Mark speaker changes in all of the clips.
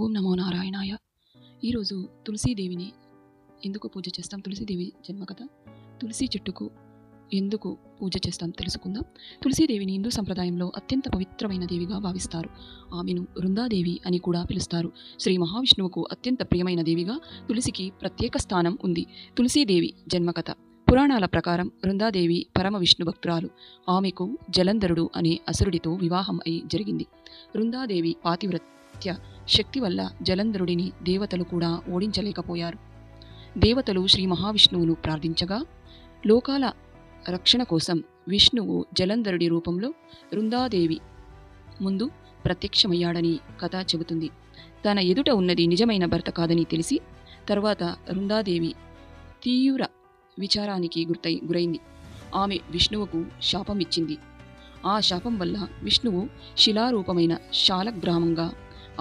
Speaker 1: ఓం నమో నారాయణాయ. ఈరోజు తులసీదేవిని ఎందుకు పూజ చేస్తాం, తులసీదేవి జన్మకథ, తులసి చెట్టుకు ఎందుకు పూజ చేస్తాం తెలుసుకుందాం. తులసీదేవిని హిందూ సంప్రదాయంలో అత్యంత పవిత్రమైన దేవిగా భావిస్తారు. ఆమెను వృందాదేవి అని కూడా పిలుస్తారు. శ్రీ మహావిష్ణువుకు అత్యంత ప్రియమైన దేవిగా తులసికి ప్రత్యేక స్థానం ఉంది. తులసీదేవి జన్మకథ. పురాణాల ప్రకారం వృందాదేవి పరమ విష్ణు భక్తురాలు. ఆమెకు జలంధరుడు అనే అసురుడితో వివాహం అయి జరిగింది. వృందాదేవి పాతివ్రత్య శక్తి వల్ల జలంధరుడిని దేవతలు కూడా ఓడించలేకపోయారు. దేవతలు శ్రీ మహావిష్ణువును ప్రార్థించగా లోకాల రక్షణ కోసం విష్ణువు జలంధరుడి రూపంలో వృందాదేవి ముందు ప్రత్యక్షమయ్యాడని కథ చెబుతుంది. తన ఎదుట ఉన్నది నిజమైన భర్త కాదని తెలిసి తర్వాత వృందాదేవి తీవ్ర విచారానికి గురైంది. ఆమె విష్ణువుకు శాపం ఇచ్చింది. ఆ శాపం వల్ల విష్ణువు శిలారూపమైన శాలగ్రామంగా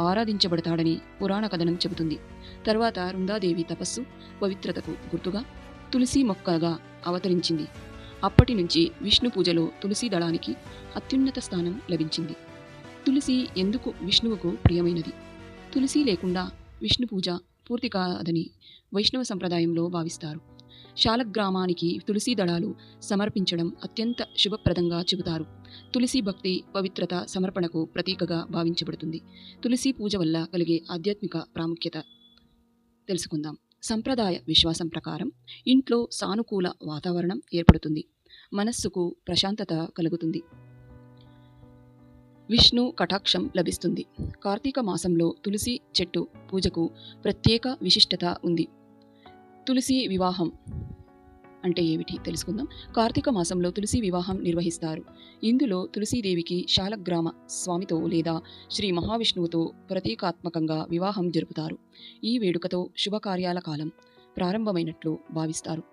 Speaker 1: ఆరాధించబడతాడని పురాణ కథనం చెబుతుంది. తర్వాత వృందాదేవి తపస్సు పవిత్రతకు గుర్తుగా తులసి మొక్కగా అవతరించింది. అప్పటి నుంచి విష్ణు పూజలో తులసి దళానికి అత్యున్నత స్థానం లభించింది. తులసి ఎందుకు విష్ణువుకు ప్రియమైనది? తులసి లేకుండా విష్ణు పూజ పూర్తి కాదని వైష్ణవ సంప్రదాయంలో భావిస్తారు. శాలగ్రామానికి తులసి దళాలు సమర్పించడం అత్యంత శుభప్రదంగా చెబుతారు. తులసి భక్తి పవిత్రత సమర్పణకు ప్రతీకగా భావించబడుతుంది. తులసి పూజ వల్ల కలిగే ఆధ్యాత్మిక ప్రాముఖ్యత తెలుసుకుందాం. సంప్రదాయ విశ్వాసం ప్రకారం ఇంట్లో సానుకూల వాతావరణం ఏర్పడుతుంది. మనస్సుకు ప్రశాంతత కలుగుతుంది. విష్ణు కటాక్షం లభిస్తుంది. కార్తీక మాసంలో తులసి చెట్టు పూజకు ప్రత్యేక విశిష్టత ఉంది. తులసి వివాహం అంటే ఏమిటి తెలుసుకుందాం. కార్తీక మాసంలో తులసి వివాహం నిర్వహిస్తారు. ఇందులో తులసీదేవికి శాలగ్రామ స్వామితో లేదా శ్రీ మహావిష్ణువుతో ప్రతీకాత్మకంగా వివాహం జరుపుతారు. ఈ వేడుకతో శుభకార్యాల కాలం ప్రారంభమైనట్లు భావిస్తారు.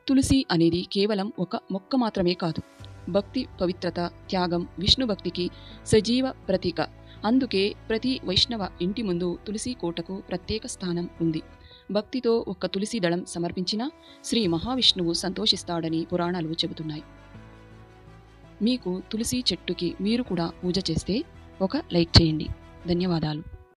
Speaker 1: తులసి అనేది కేవలం ఒక మొక్క మాత్రమే కాదు, భక్తి పవిత్రత త్యాగం విష్ణు భక్తికి సజీవ ప్రతీక. అందుకే ప్రతి వైష్ణవ ఇంటి ముందు తులసి కోటకు ప్రత్యేక స్థానం ఉంది. భక్తితో ఒక్క తులసి దళం సమర్పించినా శ్రీ మహావిష్ణువు సంతోషిస్తాడని పురాణాలు చెబుతున్నాయి. మీకు తులసి చెట్టుకి మీరు కూడా పూజ చేస్తే ఒక లైక్ చేయండి. ధన్యవాదాలు.